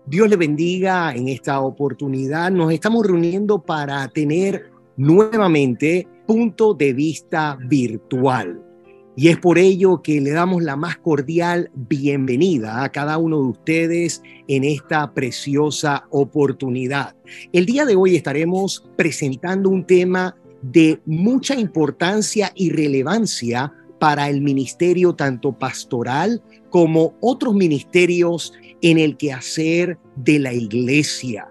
Dios le bendiga en esta oportunidad. Nos estamos reuniendo para tener nuevamente punto de vista virtual. Y es por ello que le damos la más cordial bienvenida a cada uno de ustedes en esta preciosa oportunidad. El día de hoy estaremos presentando un tema de mucha importancia y relevancia para el ministerio tanto pastoral como otros ministerios en el quehacer de la iglesia.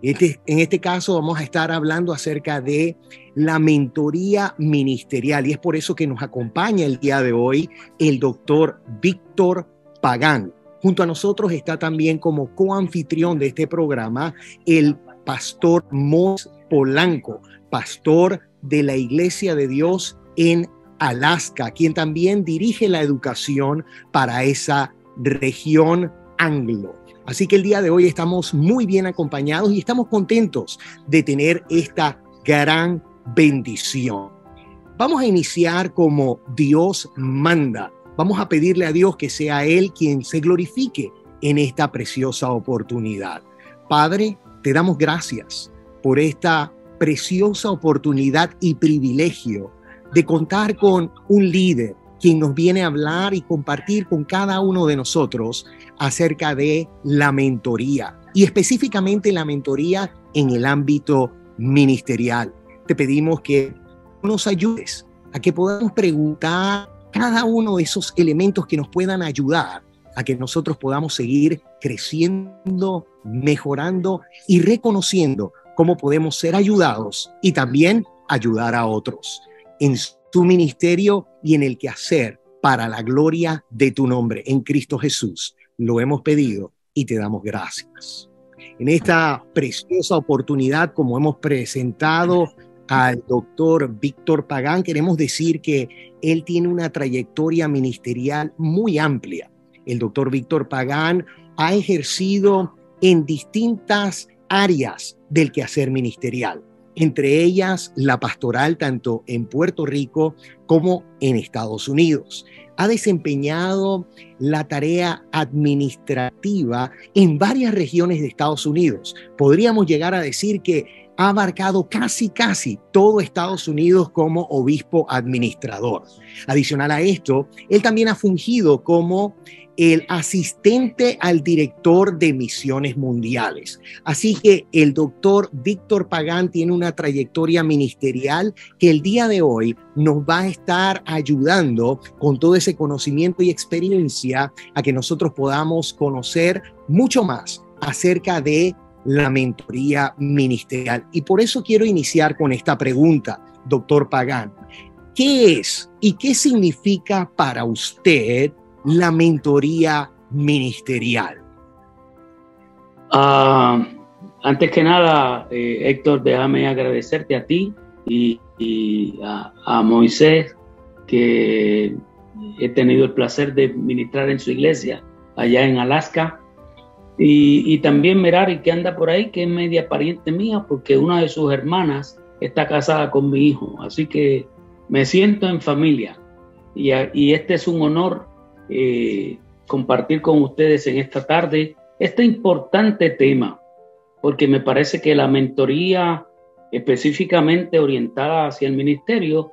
En este caso vamos a estar hablando acerca de la mentoría ministerial y es por eso que nos acompaña el día de hoy el doctor Víctor Pagán. Junto a nosotros está también como coanfitrión de este programa el pastor Moisés Polanco, pastor de la Iglesia de Dios en Alaska, quien también dirige la educación para esa región anglo. Así que el día de hoy estamos muy bien acompañados y estamos contentos de tener esta gran bendición. Vamos a iniciar como Dios manda. Vamos a pedirle a Dios que sea Él quien se glorifique en esta preciosa oportunidad. Padre, te damos gracias por esta preciosa oportunidad y privilegio de contar con un líder quien nos viene a hablar y compartir con cada uno de nosotros acerca de la mentoría y específicamente la mentoría en el ámbito ministerial. Te pedimos que nos ayudes a que podamos preguntar cada uno de esos elementos que nos puedan ayudar a que nosotros podamos seguir creciendo, mejorando y reconociendo cómo podemos ser ayudados y también ayudar a otros en tu ministerio y en el quehacer para la gloria de tu nombre. En Cristo Jesús lo hemos pedido y te damos gracias. En esta preciosa oportunidad, como hemos presentado al doctor Víctor Pagán, queremos decir que él tiene una trayectoria ministerial muy amplia. El doctor Víctor Pagán ha ejercido en distintas áreas del quehacer ministerial, entre ellas la pastoral tanto en Puerto Rico como en Estados Unidos. Ha desempeñado la tarea administrativa en varias regiones de Estados Unidos. Podríamos llegar a decir que ha abarcado casi todo Estados Unidos como obispo administrador. Adicional a esto, él también ha fungido como el asistente al director de misiones mundiales. Así que el doctor Víctor Pagán tiene una trayectoria ministerial que el día de hoy nos va a estar ayudando con todo ese conocimiento y experiencia a que nosotros podamos conocer mucho más acerca de la mentoría ministerial. Y por eso quiero iniciar con esta pregunta, doctor Pagán. ¿Qué es y qué significa para usted la mentoría ministerial? Antes que nada, Héctor, déjame agradecerte a ti y a Moisés, que he tenido el placer de ministrar en su iglesia allá en Alaska, y también Merari, que anda por ahí, que es media pariente mía, porque una de sus hermanas está casada con mi hijo, así que me siento en familia, y este es un honor compartir con ustedes en esta tarde este importante tema, porque me parece que la mentoría específicamente orientada hacia el ministerio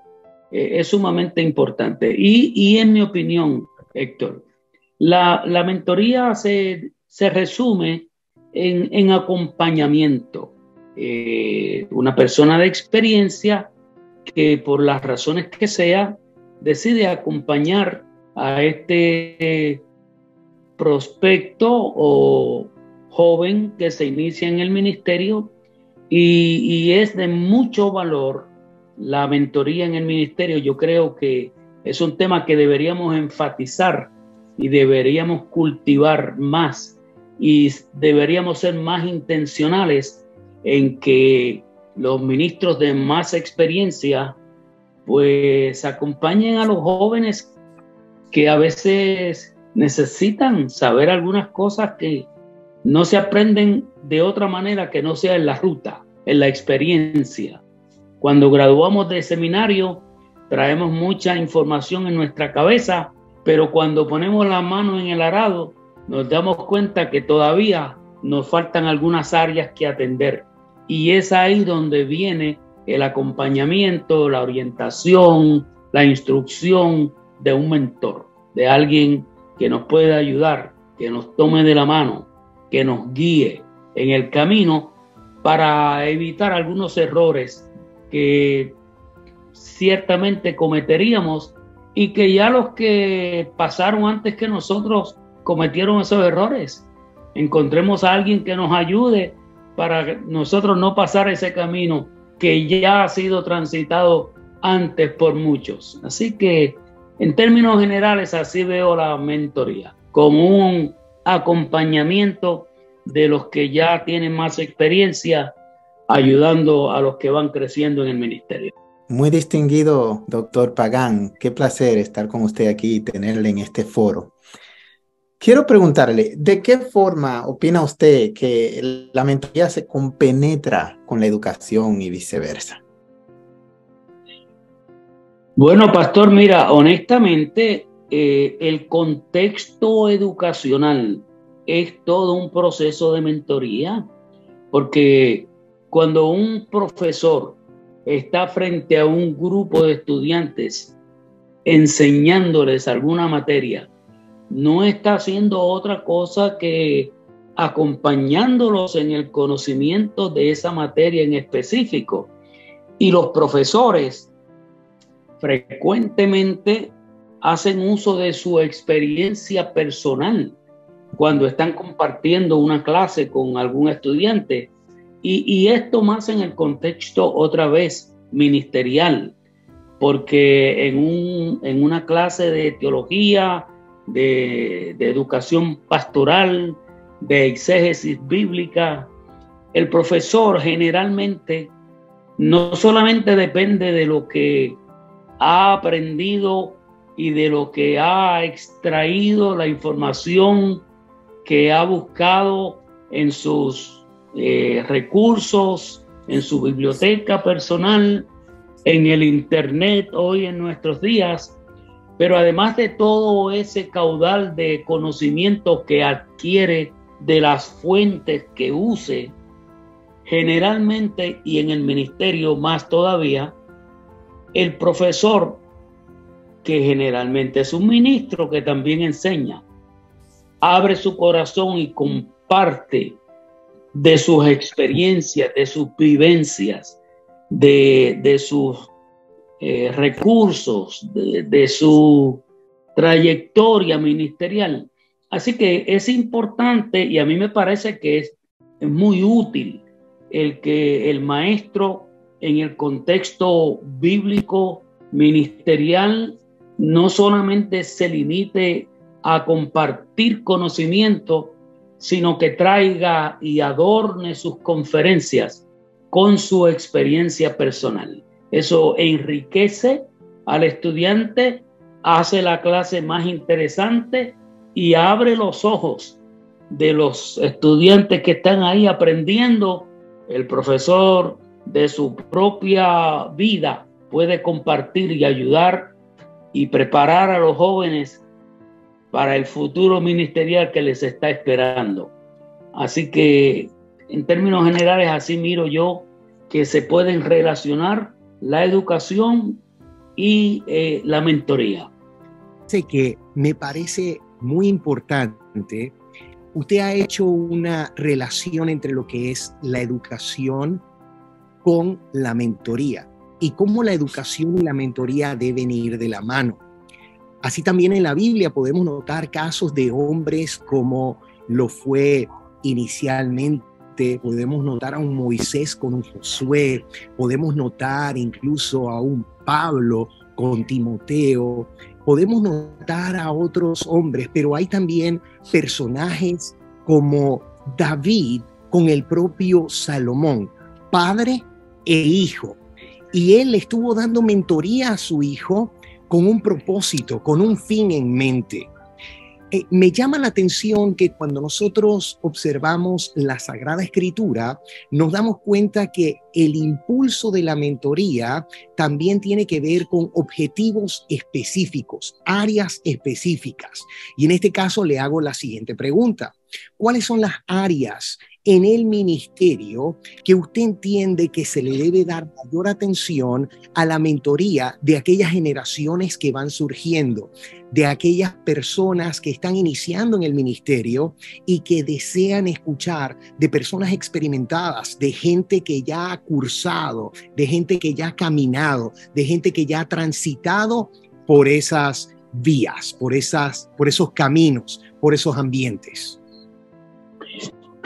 es sumamente importante. Y en mi opinión, Héctor, la mentoría se resume en acompañamiento. Una persona de experiencia que por las razones que sea decide acompañar a este prospecto o joven que se inicia en el ministerio, y es de mucho valor la mentoría en el ministerio. Yo creo que es un tema que deberíamos enfatizar y deberíamos cultivar más, y deberíamos ser más intencionales en que los ministros de más experiencia pues acompañen a los jóvenes que a veces necesitan saber algunas cosas que no se aprenden de otra manera que no sea en la ruta, en la experiencia. Cuando graduamos de seminario, traemos mucha información en nuestra cabeza, pero cuando ponemos la mano en el arado, nos damos cuenta que todavía nos faltan algunas áreas que atender. Y es ahí donde viene el acompañamiento, la orientación, la instrucción de un mentor, de alguien que nos pueda ayudar, que nos tome de la mano, que nos guíe en el camino para evitar algunos errores que ciertamente cometeríamos y que ya los que pasaron antes que nosotros cometieron esos errores. Encontremos a alguien que nos ayude para nosotros no pasar ese camino que ya ha sido transitado antes por muchos. Así que, en términos generales, así veo la mentoría, como un acompañamiento de los que ya tienen más experiencia, ayudando a los que van creciendo en el ministerio. Muy distinguido, doctor Pagán. Qué placer estar con usted aquí y tenerle en este foro. Quiero preguntarle, ¿de qué forma opina usted que la mentoría se compenetra con la educación y viceversa? Bueno, pastor, mira, honestamente, el contexto educacional es todo un proceso de mentoría, porque cuando un profesor está frente a un grupo de estudiantes enseñándoles alguna materia, no está haciendo otra cosa que acompañándolos en el conocimiento de esa materia en específico. Y los profesores frecuentemente hacen uso de su experiencia personal cuando están compartiendo una clase con algún estudiante. Y esto más en el contexto, otra vez, ministerial, porque en una clase de teología, de educación pastoral, de exégesis bíblica, el profesor generalmente no solamente depende de lo que ha aprendido y de lo que ha extraído, la información que ha buscado en sus recursos, en su biblioteca personal, en el internet hoy en nuestros días, pero además de todo ese caudal de conocimiento que adquiere de las fuentes que use, generalmente y en el ministerio más todavía, el profesor, que generalmente es un ministro que también enseña, abre su corazón y comparte de sus experiencias, de sus vivencias, de sus recursos, de su trayectoria ministerial. Así que es importante, y a mí me parece que es muy útil el que el maestro en el contexto bíblico ministerial no solamente se limite a compartir conocimiento, sino que traiga y adorne sus conferencias con su experiencia personal. Eso enriquece al estudiante, hace la clase más interesante y abre los ojos de los estudiantes que están ahí aprendiendo. El profesor de su propia vida puede compartir y ayudar y preparar a los jóvenes para el futuro ministerial que les está esperando. Así que, en términos generales, así miro yo que se pueden relacionar la educación y la mentoría. Sé que me parece muy importante. Usted ha hecho una relación entre lo que es la educación con la mentoría y cómo la educación y la mentoría deben ir de la mano. Así también en la Biblia podemos notar casos de hombres como lo fue inicialmente. Podemos notar a un Moisés con un Josué, podemos notar incluso a un Pablo con Timoteo, podemos notar a otros hombres, pero hay también personajes como David con el propio Salomón, padre e hijo. Y él estuvo dando mentoría a su hijo con un propósito, con un fin en mente. Me llama la atención que cuando nosotros observamos la Sagrada Escritura, nos damos cuenta que el impulso de la mentoría también tiene que ver con objetivos específicos, áreas específicas. Y en este caso le hago la siguiente pregunta. ¿Cuáles son las áreas en el ministerio que usted entiende que se le debe dar mayor atención a la mentoría de aquellas generaciones que van surgiendo, de aquellas personas que están iniciando en el ministerio y que desean escuchar de personas experimentadas, de gente que ya ha cursado, de gente que ya ha caminado, de gente que ya ha transitado por esas vías, por esos caminos, por esos ambientes?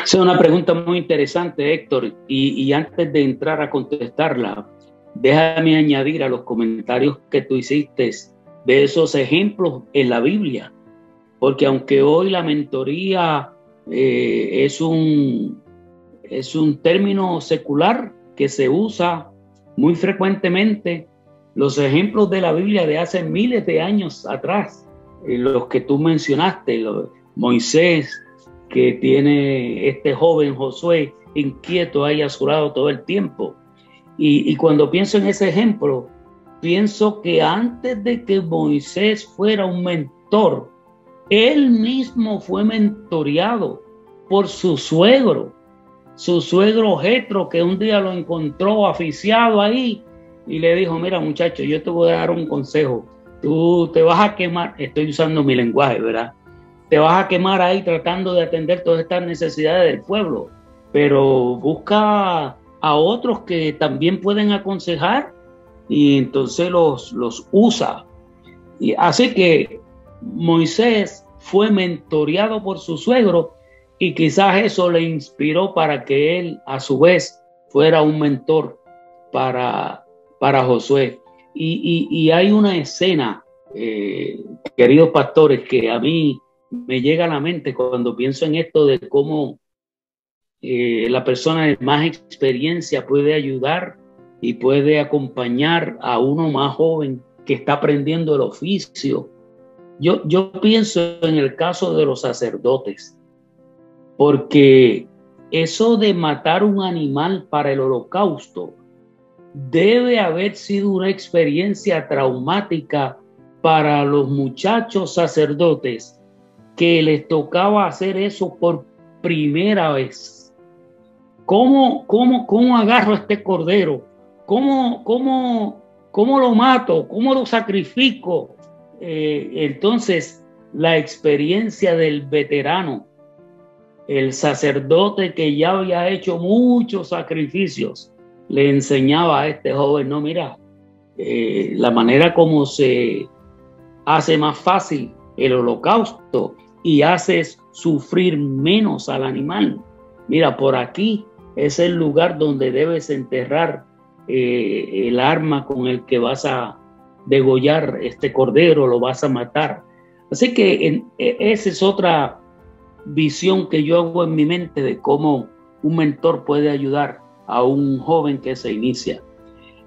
Es una pregunta muy interesante, Héctor, y antes de entrar a contestarla, déjame añadir a los comentarios que tú hiciste de esos ejemplos en la Biblia, porque aunque hoy la mentoría es un término secular que se usa muy frecuentemente, los ejemplos de la Biblia de hace miles de años atrás, los que tú mencionaste, Moisés, que tiene este joven Josué inquieto ahí a su lado todo el tiempo. Y cuando pienso en ese ejemplo, pienso que antes de que Moisés fuera un mentor, él mismo fue mentoreado por su suegro Jetro, que un día lo encontró aficiado ahí y le dijo: mira, muchacho, yo te voy a dar un consejo. Tú te vas a quemar, estoy usando mi lenguaje, ¿verdad? Te vas a quemar ahí tratando de atender todas estas necesidades del pueblo, pero busca a otros que también pueden aconsejar y entonces los usa. Y así que Moisés fue mentoreado por su suegro y quizás eso le inspiró para que él a su vez fuera un mentor para Josué. Y hay una escena, queridos pastores, que a mí me llega a la mente cuando pienso en esto de cómo la persona de más experiencia puede ayudar y puede acompañar a uno más joven que está aprendiendo el oficio. Yo pienso en el caso de los sacerdotes, porque eso de matar un animal para el holocausto debe haber sido una experiencia traumática para los muchachos sacerdotes que les tocaba hacer eso por primera vez. ¿Cómo agarro este cordero? ¿Cómo lo mato? ¿Cómo lo sacrifico? Entonces, la experiencia del veterano, el sacerdote que ya había hecho muchos sacrificios, le enseñaba a este joven: no, mira, la manera como se hace más fácil el holocausto y haces sufrir menos al animal. Mira, por aquí es el lugar donde debes enterrar el arma con el que vas a degollar este cordero, lo vas a matar. Así que esa es otra visión que yo hago en mi mente de cómo un mentor puede ayudar a un joven que se inicia.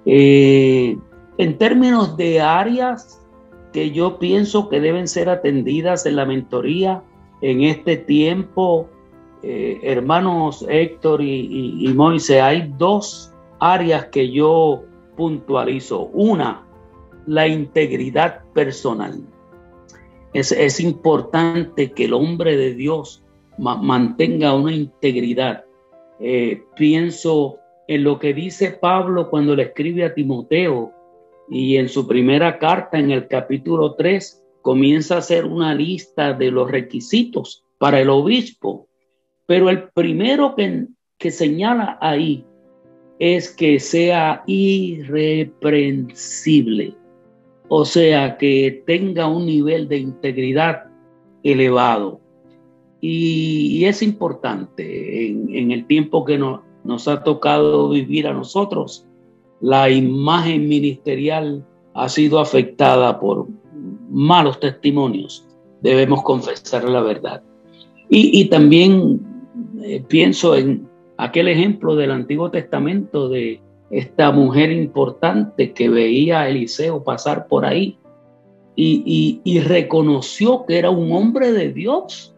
En términos de áreas que yo pienso que deben ser atendidas en la mentoría en este tiempo, hermanos Héctor y Moisés, hay dos áreas que yo puntualizo. Una, la integridad personal. Es importante que el hombre de Dios mantenga una integridad. Pienso en lo que dice Pablo cuando le escribe a Timoteo, y en su primera carta, en el capítulo 3, comienza a hacer una lista de los requisitos para el obispo. Pero el primero que señala ahí es que sea irreprensible. O sea, que tenga un nivel de integridad elevado. Y es importante en el tiempo que nos ha tocado vivir a nosotros. La imagen ministerial ha sido afectada por malos testimonios. Debemos confesar la verdad. Y también pienso en aquel ejemplo del Antiguo Testamento de esta mujer importante que veía a Eliseo pasar por ahí y reconoció que era un hombre de Dios.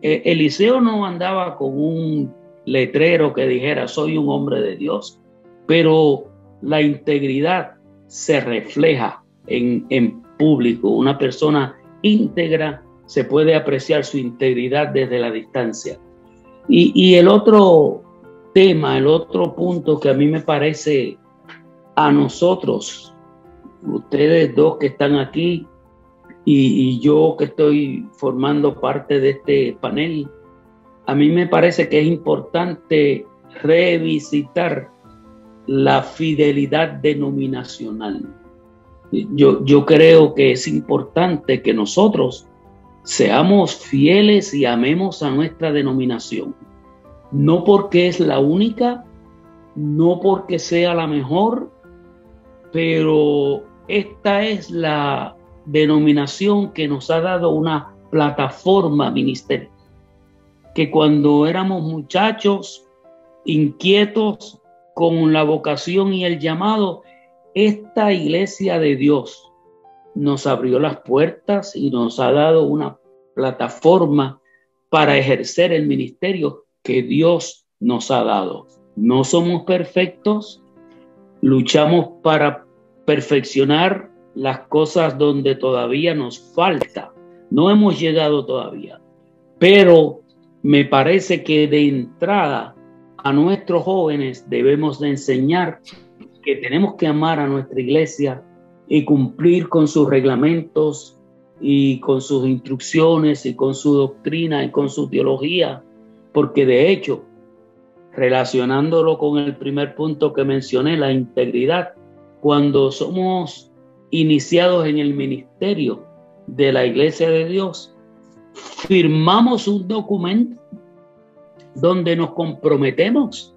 Eliseo no andaba con un letrero que dijera soy un hombre de Dios, pero la integridad se refleja en público. Una persona íntegra, se puede apreciar su integridad desde la distancia. Y el otro tema, el otro punto que a mí me parece a nosotros, ustedes dos que están aquí y yo que estoy formando parte de este panel, a mí me parece que es importante revisitar la fidelidad denominacional. Yo creo que es importante que nosotros seamos fieles y amemos a nuestra denominación. No porque es la única, no porque sea la mejor, pero esta es la denominación que nos ha dado una plataforma ministerial. Que cuando éramos muchachos inquietos con la vocación y el llamado, esta iglesia de Dios nos abrió las puertas y nos ha dado una plataforma para ejercer el ministerio que Dios nos ha dado. No somos perfectos, luchamos para perfeccionar las cosas donde todavía nos falta. No hemos llegado todavía, pero me parece que de entrada a nuestros jóvenes debemos de enseñar que tenemos que amar a nuestra iglesia y cumplir con sus reglamentos y con sus instrucciones y con su doctrina y con su teología, porque de hecho, relacionándolo con el primer punto que mencioné, la integridad, cuando somos iniciados en el ministerio de la iglesia de Dios, firmamos un documento donde nos comprometemos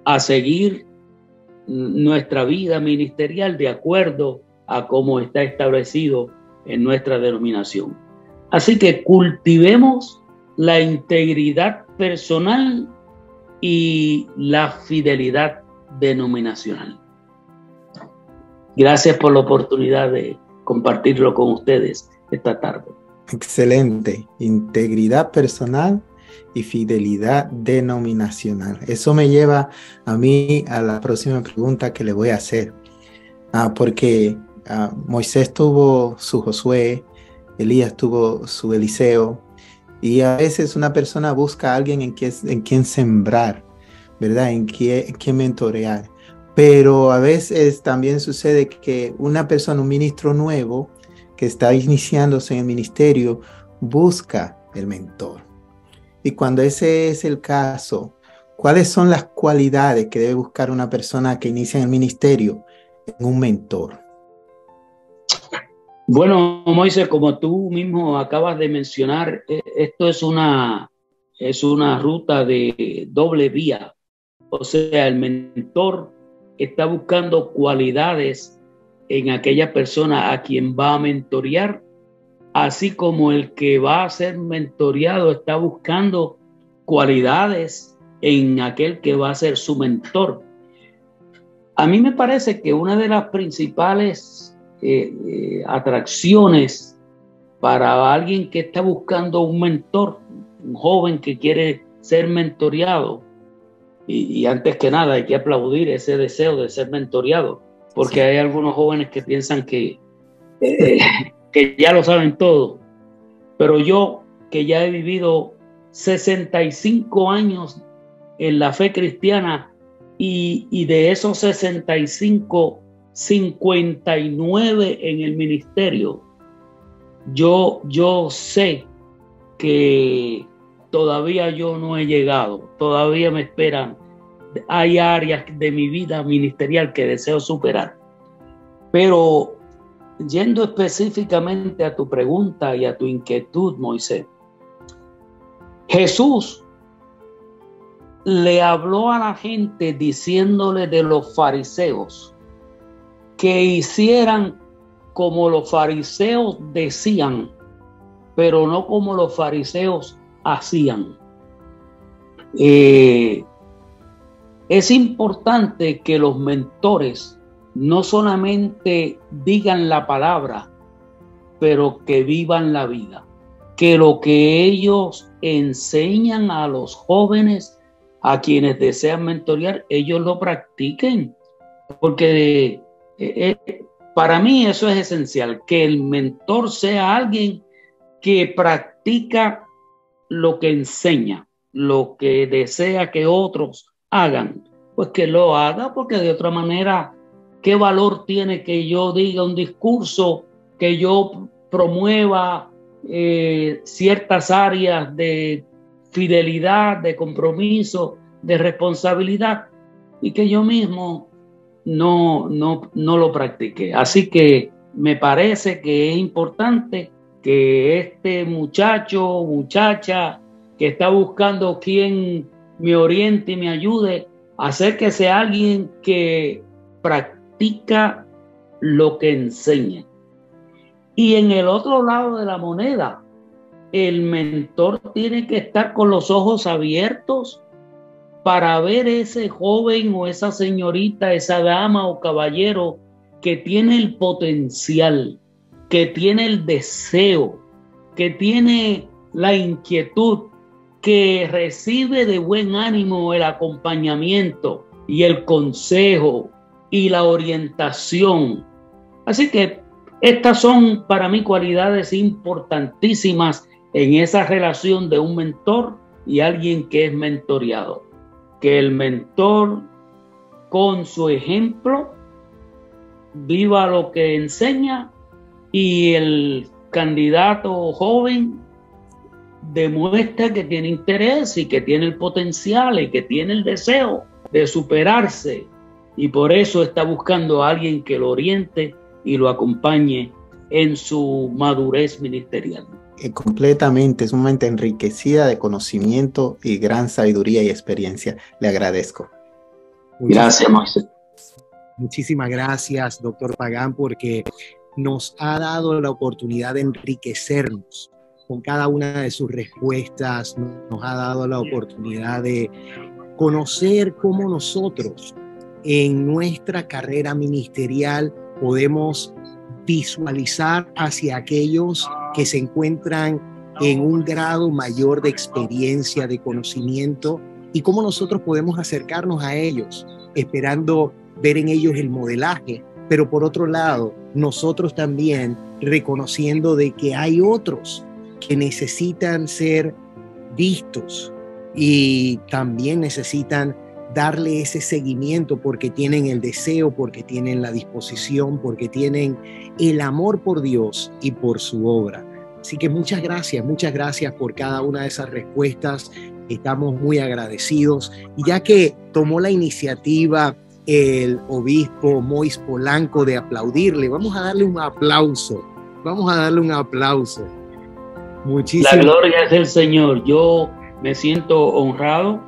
a seguir nuestra vida ministerial de acuerdo a cómo está establecido en nuestra denominación. Así que cultivemos la integridad personal y la fidelidad denominacional. Gracias por la oportunidad de compartirlo con ustedes esta tarde. Excelente. Integridad personal y fidelidad denominacional. Eso me lleva a mí a la próxima pregunta que le voy a hacer. Porque Moisés tuvo su Josué, Elías tuvo su Eliseo, y a veces una persona busca a alguien en quien sembrar, ¿verdad? En quien mentorear. Pero a veces también sucede que una persona, un ministro nuevo que está iniciándose en el ministerio, busca el mentor. Y cuando ese es el caso, ¿cuáles son las cualidades que debe buscar una persona que inicia en el ministerio en un mentor? Bueno, Moisés, como tú mismo acabas de mencionar, esto es una ruta de doble vía. O sea, el mentor está buscando cualidades en aquella persona a quien va a mentorear, así como el que va a ser mentoreado está buscando cualidades en aquel que va a ser su mentor. A mí me parece que una de las principales atracciones para alguien que está buscando un mentor, un joven que quiere ser mentoreado, y antes que nada hay que aplaudir ese deseo de ser mentoreado, porque sí, hay algunos jóvenes que piensan que ya lo saben todo, pero yo que ya he vivido 65 años en la fe cristiana y de esos 65, 59 en el ministerio, yo sé que todavía yo no he llegado, todavía me esperan, hay áreas de mi vida ministerial que deseo superar. Pero yendo específicamente a tu pregunta y a tu inquietud, Moisés, Jesús le habló a la gente diciéndole de los fariseos que hicieran como los fariseos decían, pero no como los fariseos hacían. Es importante que los mentores no solamente digan la palabra, pero que vivan la vida. Que lo que ellos enseñan a los jóvenes, a quienes desean mentorear, ellos lo practiquen. Porque para mí eso es esencial, que el mentor sea alguien que practica lo que enseña, lo que desea que otros hagan, pues que lo haga, porque de otra manera, ¿qué valor tiene que yo diga un discurso, que yo promueva ciertas áreas de fidelidad, de compromiso, de responsabilidad, y que yo mismo no lo practiqué? Así que me parece que es importante que este muchacho o muchacha que está buscando quien me oriente y me ayude, hacer que sea alguien que practica lo que enseña. Y en el otro lado de la moneda, el mentor tiene que estar con los ojos abiertos para ver ese joven o esa señorita, esa dama o caballero que tiene el potencial, que tiene el deseo, que tiene la inquietud, que recibe de buen ánimo el acompañamiento y el consejo y la orientación. Así que estas son para mí cualidades importantísimas en esa relación de un mentor y alguien que es mentoreado. Que el mentor, con su ejemplo, viva lo que enseña, y el candidato joven demuestra que tiene interés y que tiene el potencial y que tiene el deseo de superarse, y por eso está buscando a alguien que lo oriente y lo acompañe en su madurez ministerial. Completamente, sumamente enriquecida de conocimiento y gran sabiduría y experiencia. Le agradezco. Gracias, Moisés. Muchísimas gracias, doctor Pagán, porque nos ha dado la oportunidad de enriquecernos con cada una de sus respuestas, nos ha dado la oportunidad de conocer cómo nosotros en nuestra carrera ministerial podemos visualizar hacia aquellos que se encuentran en un grado mayor de experiencia, de conocimiento, y cómo nosotros podemos acercarnos a ellos, esperando ver en ellos el modelaje, pero por otro lado, nosotros también reconociendo de que hay otros que necesitan ser vistos y también necesitan darle ese seguimiento porque tienen el deseo, porque tienen la disposición, porque tienen el amor por Dios y por su obra. Así que muchas gracias por cada una de esas respuestas. Estamos muy agradecidos. Y ya que tomó la iniciativa el obispo Mois Polanco de aplaudirle, vamos a darle un aplauso. Muchísimas. La gloria es del Señor. Yo me siento honrado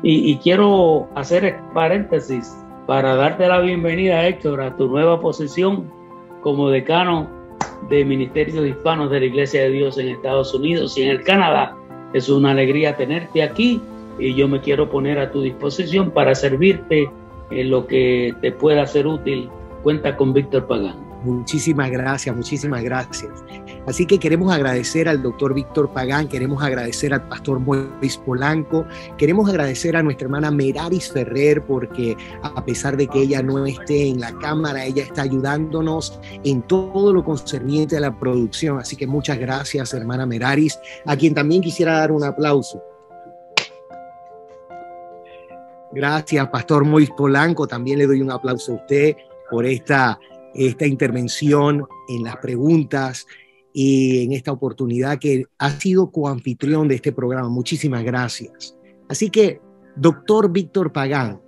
y quiero hacer paréntesis para darte la bienvenida, Héctor, a tu nueva posición como decano de Ministerios Hispanos de la Iglesia de Dios en Estados Unidos y en el Canadá. Es una alegría tenerte aquí y yo me quiero poner a tu disposición para servirte en lo que te pueda ser útil. Cuenta con Víctor Pagán. Muchísimas gracias. Así que queremos agradecer al doctor Víctor Pagán, queremos agradecer al pastor Mois Polanco, queremos agradecer a nuestra hermana Meraris Ferrer, porque a pesar de que ella no esté en la cámara, ella está ayudándonos en todo lo concerniente a la producción. Así que muchas gracias, hermana Meraris, a quien también quisiera dar un aplauso. Gracias, pastor Mois Polanco, también le doy un aplauso a usted por esta intervención en las preguntas y en esta oportunidad que ha sido coanfitrión de este programa. Muchísimas gracias. Así que, doctor Víctor Pagán,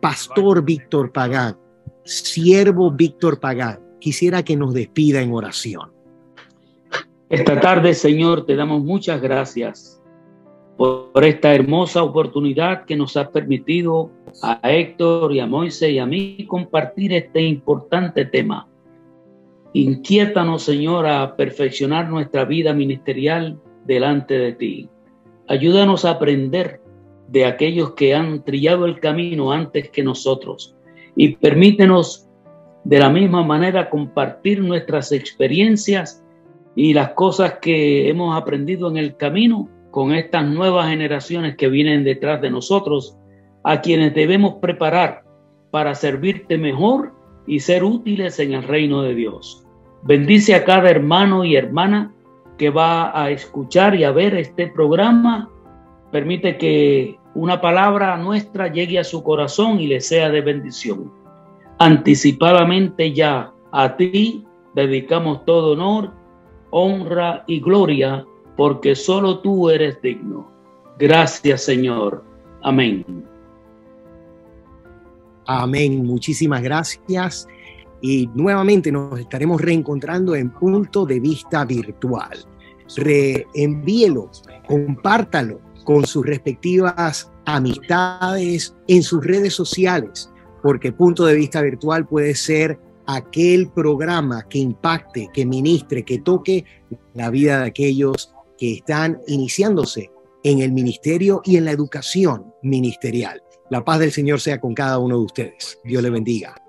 pastor Víctor Pagán, siervo Víctor Pagán, quisiera que nos despida en oración. Esta tarde, Señor, te damos muchas gracias por esta hermosa oportunidad que nos ha permitido a Héctor y a Moisés y a mí compartir este importante tema. Inquiétanos, Señor, a perfeccionar nuestra vida ministerial delante de ti. Ayúdanos a aprender de aquellos que han trillado el camino antes que nosotros y permítenos de la misma manera compartir nuestras experiencias y las cosas que hemos aprendido en el camino con estas nuevas generaciones que vienen detrás de nosotros, a quienes debemos preparar para servirte mejor y ser útiles en el reino de Dios. Bendice a cada hermano y hermana que va a escuchar y a ver este programa. Permite que una palabra nuestra llegue a su corazón y le sea de bendición. Anticipadamente ya a ti dedicamos todo honor, honra y gloria, porque solo tú eres digno. Gracias, Señor. Amén. Amén. Muchísimas gracias. Y nuevamente nos estaremos reencontrando en Punto de Vista Virtual. Reenvíelo, compártalo con sus respectivas amistades en sus redes sociales, porque Punto de Vista Virtual puede ser aquel programa que impacte, que ministre, que toque la vida de aquellos que están iniciándose en el ministerio y en la educación ministerial. La paz del Señor sea con cada uno de ustedes. Dios le bendiga.